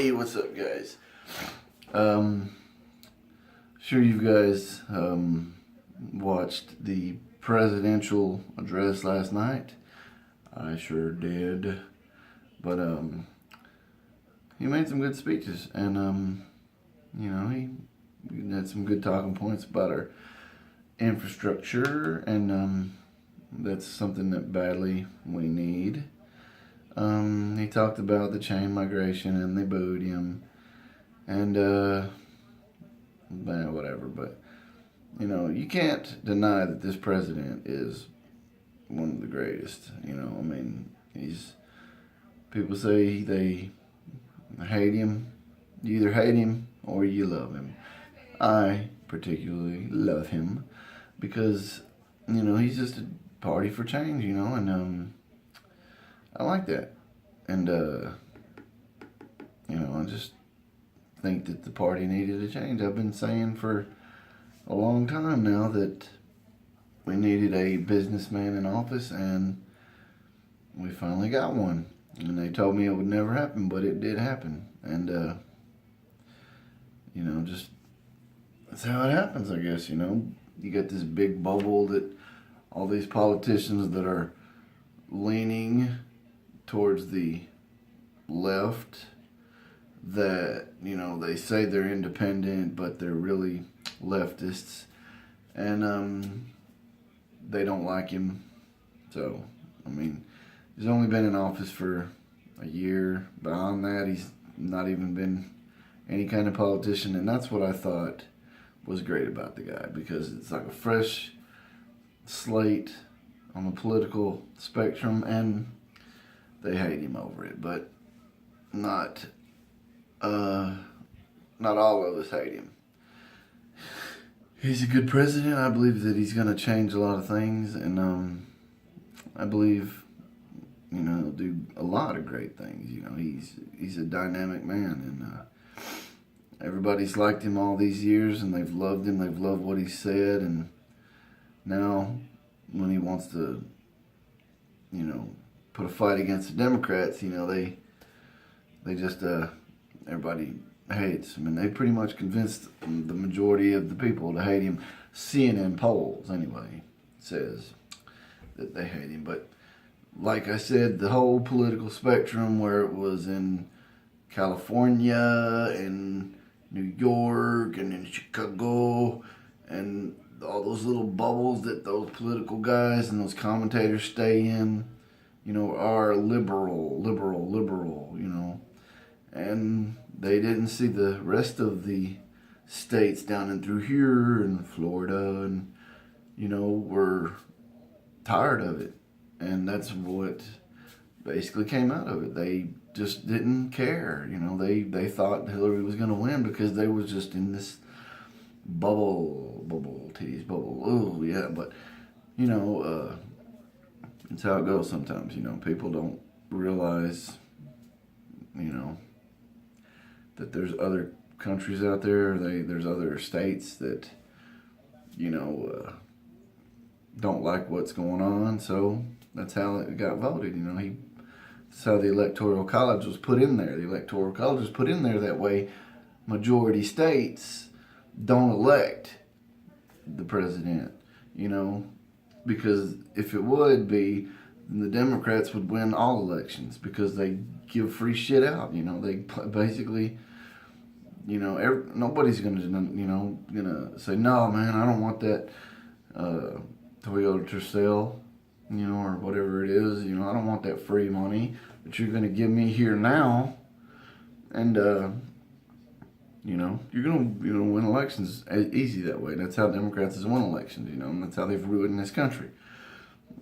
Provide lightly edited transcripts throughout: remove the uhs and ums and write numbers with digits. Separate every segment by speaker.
Speaker 1: Hey, what's up, guys? Sure you guys watched the presidential address last night. I sure did. But he made some good speeches, and he had some good talking points about our infrastructure, and that's something that badly we need. He talked about the chain migration, and they booed him, and whatever. But you can't deny that this president is one of the greatest. I mean, people say they hate him. You either hate him or you love him. I particularly love him because he's just a party for change. And I like that. And I just think that the party needed a change. I've been saying for a long time now that we needed a businessman in office, and we finally got one. And they told me it would never happen, but it did happen. And just that's how it happens, I guess. You got this big bubble that all these politicians that are leaning towards the left, that they say they're independent, but they're really leftists, and they don't like him. So I mean, he's only been in office for a year. Beyond that, he's not even been any kind of politician, and that's what I thought was great about the guy, because it's like a fresh slate on the political spectrum, and they hate him over it, but not all of us hate him. He's a good president. I believe that he's going to change a lot of things, and I believe he'll do a lot of great things. He's a dynamic man, and everybody's liked him all these years, and they've loved him. They've loved what he said, and now when he wants to put a fight against the Democrats, they just everybody hates him, and they pretty much convinced the majority of the people to hate him. CNN polls, anyway, says that they hate him. But like I said, the whole political spectrum, where it was in California and New York and in Chicago, and all those little bubbles that those political guys and those commentators stay in, are liberal, and they didn't see the rest of the states down and through here in Florida, and were tired of it, and that's what basically came out of it. They just didn't care. They thought Hillary was going to win because they was just in this bubble, oh yeah. But it's how it goes sometimes. People don't realize that there's other countries out there. There's other states that don't like what's going on. So that's how it got voted. That's how the Electoral College was put in there. The Electoral College was put in there that way majority states don't elect the president, because if it would be, then the Democrats would win all elections, because they give free shit out. They basically, nobody's gonna say, no, man, I don't want that Toyota Tercel, or whatever it is. I don't want that free money that you're gonna give me here now, and you're gonna win elections easy that way. That's how Democrats has won elections, and that's how they've ruined this country.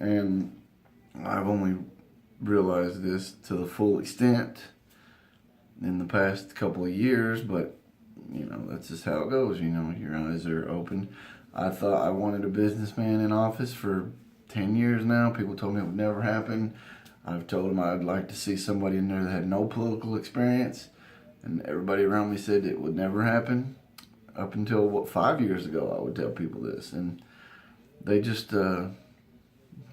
Speaker 1: And I've only realized this to the full extent in the past couple of years, but that's just how it goes. Your eyes are open. I thought I wanted a businessman in office for 10 years now. People told me it would never happen. I've told them I'd like to see somebody in there that had no political experience, and everybody around me said it would never happen. Up until 5 years ago, I would tell people this, and they just thought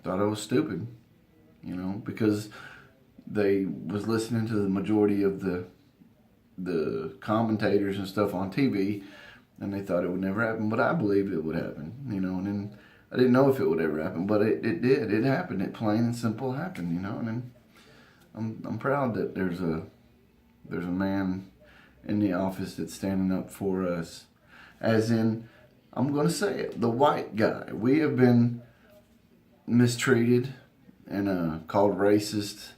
Speaker 1: I was stupid, because they was listening to the majority of the the commentators and stuff on TV, and they thought it would never happen, but I believed it would happen, and then I didn't know if it would ever happen, but it did. It happened. It plain and simple happened, and then I'm proud that there's a man in the office that's standing up for us, as in, I'm going to say it, the white guy. We have been mistreated and called racist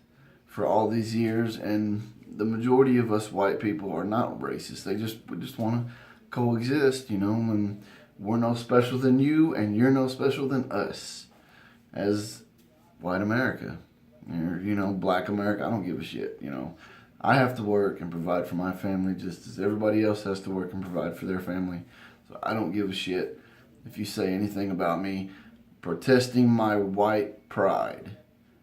Speaker 1: for all these years, and the majority of us white people are not racist. We just want to coexist, and we're no special than you, and you're no special than us as white America. Or, black America, I don't give a shit, I have to work and provide for my family just as everybody else has to work and provide for their family. So I don't give a shit if you say anything about me protesting my white pride,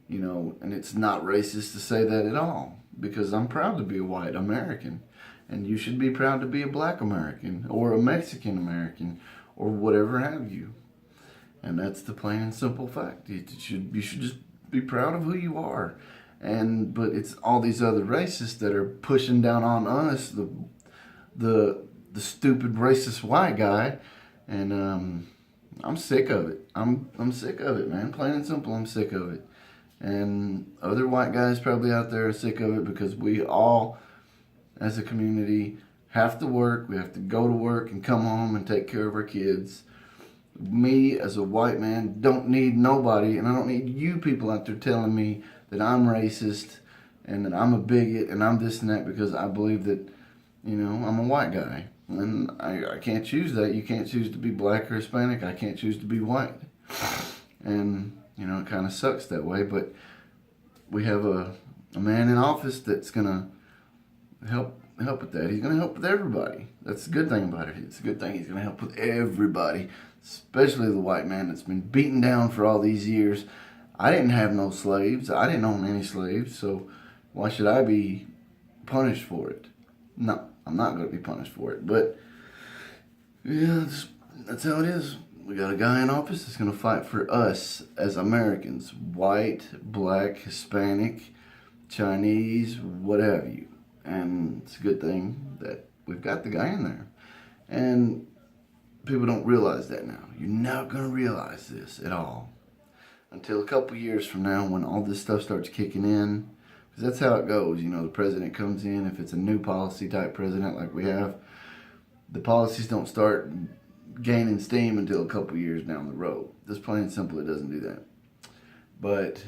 Speaker 1: and it's not racist to say that at all, because I'm proud to be a white American, and you should be proud to be a black American or a Mexican American or whatever have you. And that's the plain and simple fact. You should just be proud of who you are. But it's all these other racists that are pushing down on us, the stupid racist white guy, and I'm sick of it. I'm sick of it, man. Plain and simple, I'm sick of it. And other white guys probably out there are sick of it, because we all, as a community, have to work. We have to go to work and come home and take care of our kids. Me, as a white man, don't need nobody, and I don't need you people out there telling me that I'm racist and that I'm a bigot and I'm this and that, because I believe that, I'm a white guy. And I can't choose that. You can't choose to be black or Hispanic. I can't choose to be white. And, it kind of sucks that way. But we have a man in office that's going to help with that. He's going to help with everybody. That's the good thing about it. It's a good thing he's going to help with everybody, especially the white man that's been beaten down for all these years. I didn't have no slaves. I didn't own any slaves. So why should I be punished for it? No, I'm not going to be punished for it. But, yeah, that's how it is. We got a guy in office that's going to fight for us as Americans. White, black, Hispanic, Chinese, what have you. And it's a good thing that we've got the guy in there. And people don't realize that now. You're not going to realize this at all until a couple years from now, when all this stuff starts kicking in. Because that's how it goes. The president comes in. If it's a new policy type president like we have, the policies don't start gaining steam until a couple years down the road. Just plain and simple, it doesn't do that. But,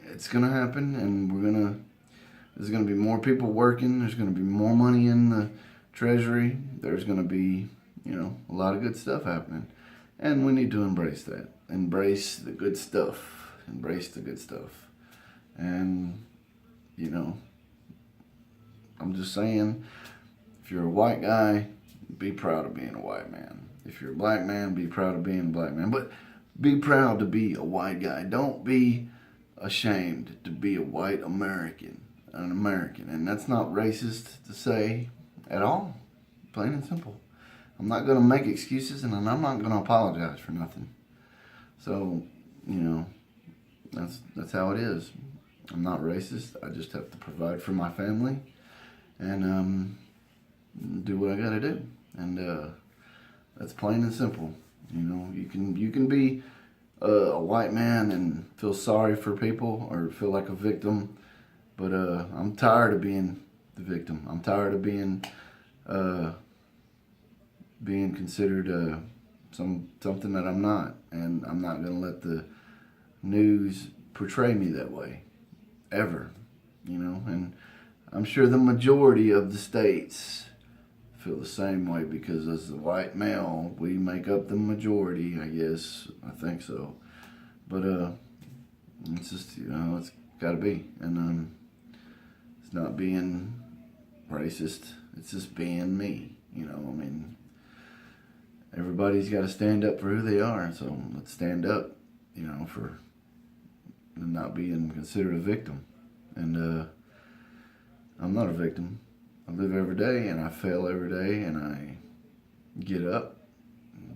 Speaker 1: it's going to happen, and there's going to be more people working. There's going to be more money in the treasury. There's going to be, a lot of good stuff happening. And we need to embrace that. Embrace the good stuff. Embrace the good stuff. And, I'm just saying, if you're a white guy, be proud of being a white man. If you're a black man, be proud of being a black man. But be proud to be a white guy. Don't be ashamed to be a white American, an American. And that's not racist to say at all. Plain and simple. I'm not going to make excuses, and I'm not going to apologize for nothing. So, that's how it is. I'm not racist. I just have to provide for my family and do what I got to do. And that's plain and simple. You can be a white man and feel sorry for people or feel like a victim, but I'm tired of being the victim. I'm tired of being considered something that I'm not, and I'm not going to let the news portray me that way ever. And I'm sure the majority of the states feel the same way, because as a white male, we make up the majority, I guess. I think so. But it's just, it's got to be. And it's not being racist. It's just being me. Everybody's got to stand up for who they are. So let's stand up, for not being considered a victim. And I'm not a victim. I live every day, and I fail every day, and I get up,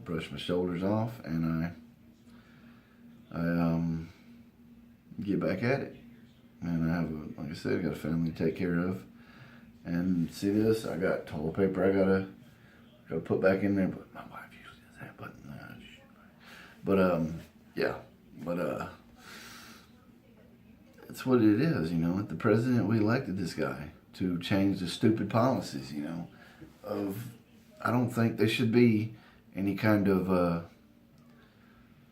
Speaker 1: brush my shoulders off, and I get back at it. and I have, like I said, I got a family to take care of. And see this? I got toilet paper. I gotta put back in there, but my wife usually does that. But yeah, but it's what it is, you know. The president, we elected this guy to change the stupid policies, you know. I don't think there should be any kind of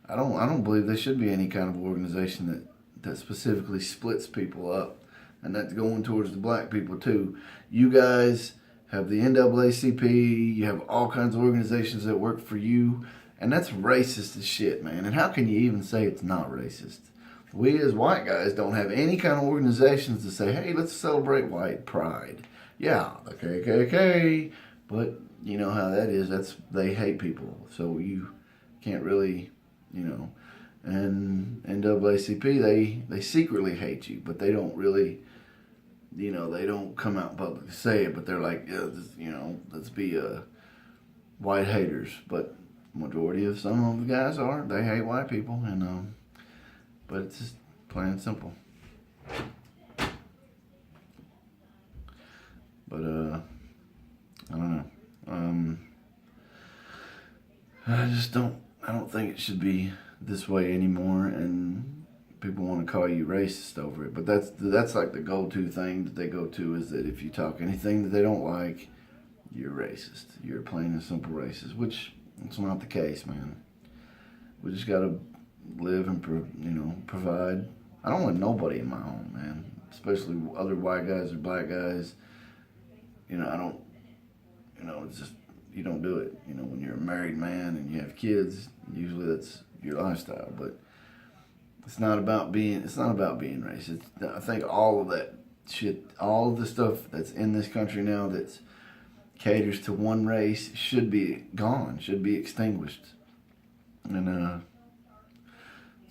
Speaker 1: I don't believe there should be any kind of organization that specifically splits people up, and that's going towards the black people too. You guys have the NAACP, you have all kinds of organizations that work for you, and that's racist as shit, man. And how can you even say it's not racist? We as white guys don't have any kind of organizations to say, hey, let's celebrate white pride. Yeah, the KKK, but you know how that is. They hate people, so you can't really, you know. And NAACP, they secretly hate you, but they don't really, you know, they don't come out publicly say it, but they're like, yeah, this, you know, let's be white haters. But majority of some of the guys they hate white people, and but it's just plain and simple. But I don't know. I don't think it should be this way anymore, and people want to call you racist over it. But that's like the go-to thing that they go to, is that if you talk anything that they don't like, you're racist. You're plain and simple racist, which it's not the case, man. We just gotta live and provide. I don't want nobody in my home, man. Especially other white guys or black guys. You know, I don't. You know, it's just you don't do it. You know, when you're a married man and you have kids, usually that's your lifestyle. But it's not about being racist. I think all of that shit, all of the stuff that's in this country now that caters to one race should be gone, should be extinguished. And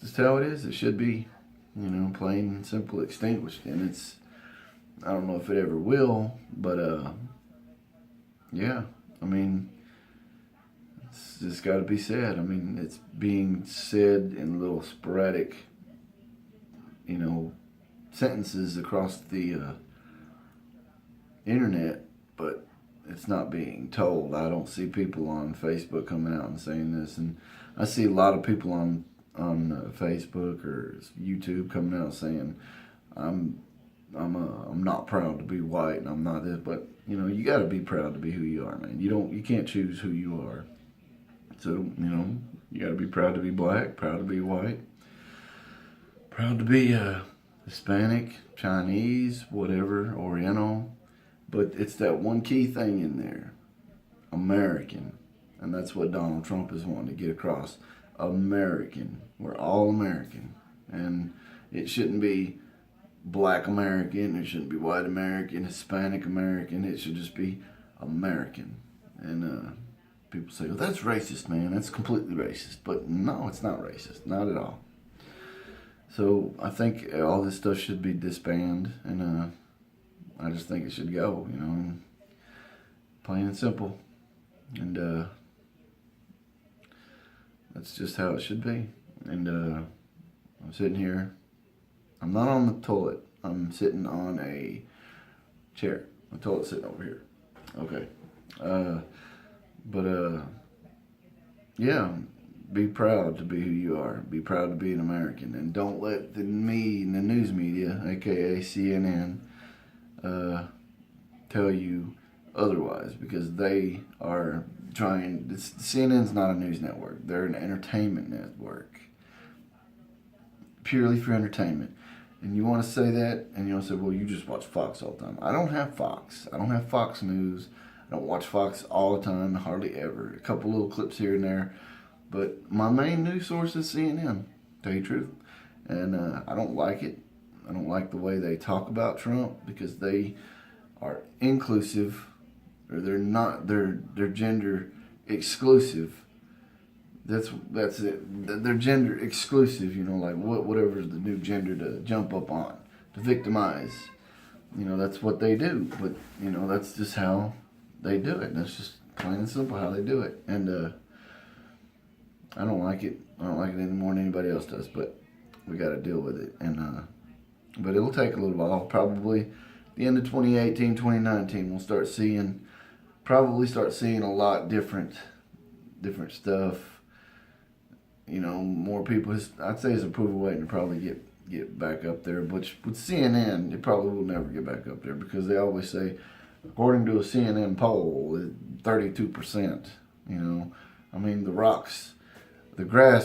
Speaker 1: just how it is, it should be, you know, plain and simple extinguished. And I don't know if it ever will, but yeah, I mean, it's just got to be said. I mean, it's being said in little sporadic, you know, sentences across the internet, but it's not being told. I don't see people on Facebook coming out and saying this, and I see a lot of people on Facebook or YouTube coming out saying, I'm not proud to be white and I'm not this, but you know, you got to be proud to be who you are, man. You can't choose who you are. So, you know, you got to be proud to be black, proud to be white, proud to be Hispanic, Chinese, whatever, Oriental. But it's that one key thing in there, American. And that's what Donald Trump is wanting to get across. American. We're all American. And it shouldn't be black American, it shouldn't be white American, Hispanic American, it should just be American. And people say, well, that's racist, man, that's completely racist. But no, it's not racist, not at all. So I think all this stuff should be disbanded, and I just think it should go, you know, plain and simple. And that's just how it should be. And I'm sitting here. I'm not on the toilet. I'm sitting on a chair. The toilet's sitting over here. Okay. But yeah, be proud to be who you are. Be proud to be an American. And don't let the news media, aka CNN, tell you otherwise, because they are trying. CNN's not a news network. They're an entertainment network. Purely for entertainment. And you want to say that, and you want to say, well, you just watch Fox all the time. I don't have Fox. I don't have Fox News. I don't watch Fox all the time, hardly ever. A couple little clips here and there. But my main news source is CNN, to tell you the truth. And I don't like it. I don't like the way they talk about Trump, because they are inclusive, or they're gender exclusive. That's it. They're gender exclusive, you know, like whatever's the new gender to jump up on, to victimize. You know, that's what they do. But, you know, that's just how they do it. That's just plain and simple how they do it. And I don't like it. I don't like it any more than anybody else does. But we got to deal with it. And But it'll take a little while. Probably the end of 2018, 2019, we'll probably start seeing a lot different stuff. You know, more people. I'd say his approval rating will probably get back up there. But with CNN, it probably will never get back up there because they always say, according to a CNN poll, 32%. You know, I mean, the grass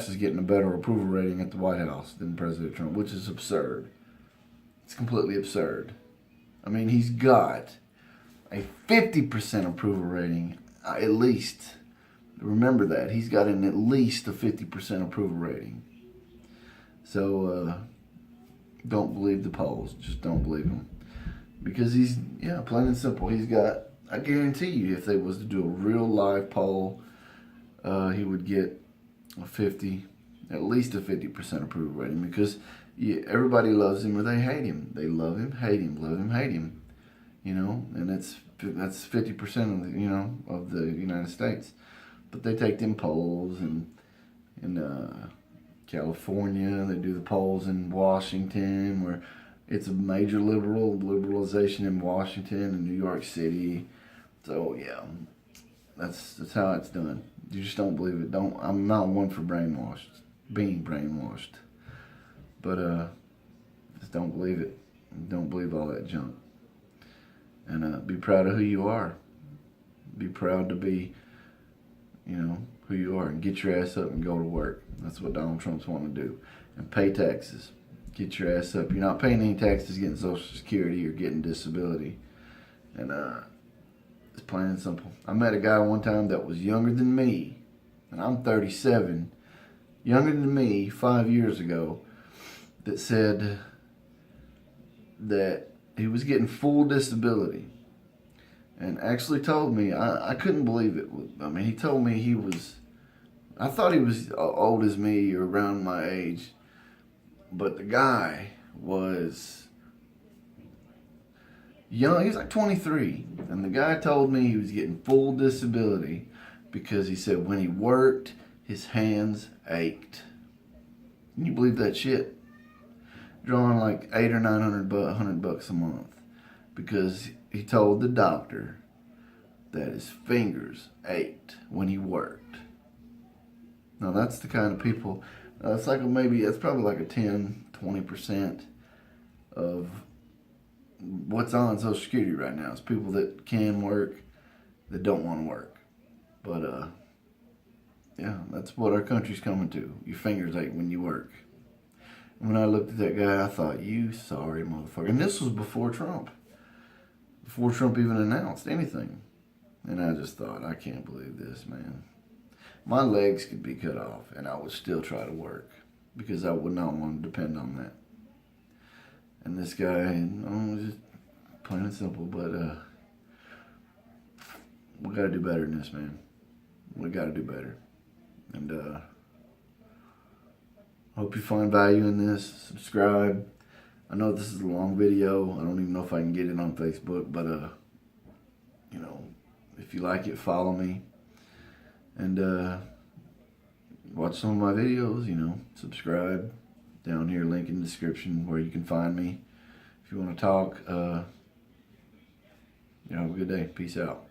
Speaker 1: is getting a better approval rating at the White House than President Trump, which is absurd. It's completely absurd. I mean, he's got a 50% approval rating, at least. Remember that. He's got at least a 50% approval rating. So, don't believe the polls. Just don't believe them. Because plain and simple, I guarantee you, if they was to do a real live poll, he would get at least a 50% approval rating because everybody loves him or they hate him. They love him, hate him, love him, hate him. You know, and that's 50% of the United States. But they take them polls in California. They do the polls in Washington, where it's a major liberalization in Washington and New York City. So yeah, that's how it's done. You just don't believe it. I'm not one for being brainwashed. But just don't believe it. Don't believe all that junk. And be proud of who you are. Be proud to be, who you are, and get your ass up and go to work. That's what Donald Trump's wanting to do. And pay taxes. Get your ass up. You're not paying any taxes, getting Social Security or getting disability. And it's plain and simple. I met a guy one time that was younger than me, and I'm 37, younger than me 5 years ago, that said that he was getting full disability. And actually told me, I couldn't believe it. I mean, he told me I thought he was old as me or around my age. But the guy was young. He was like 23. And the guy told me he was getting full disability because he said when he worked, his hands ached. Can you believe that shit? Drawing like $800 or $100 a month. Because he told the doctor that his fingers ached when he worked. Now that's the kind of people, that's probably like a 10-20% of what's on Social Security right now. It's people that can work, that don't want to work. But that's what our country's coming to. Your fingers ache when you work. And when I looked at that guy, I thought, you sorry motherfucker. And this was before Trump even announced anything. And I just thought, I can't believe this, man. My legs could be cut off, and I would still try to work because I would not want to depend on that. And this guy, just plain and simple, but we got to do better than this, man. We got to do better. And hope you find value in this. Subscribe. I know this is a long video. I don't even know if I can get it on Facebook, but if you like it, follow me. And watch some of my videos, subscribe. Down here, link in the description where you can find me. If you want to talk, have a good day. Peace out.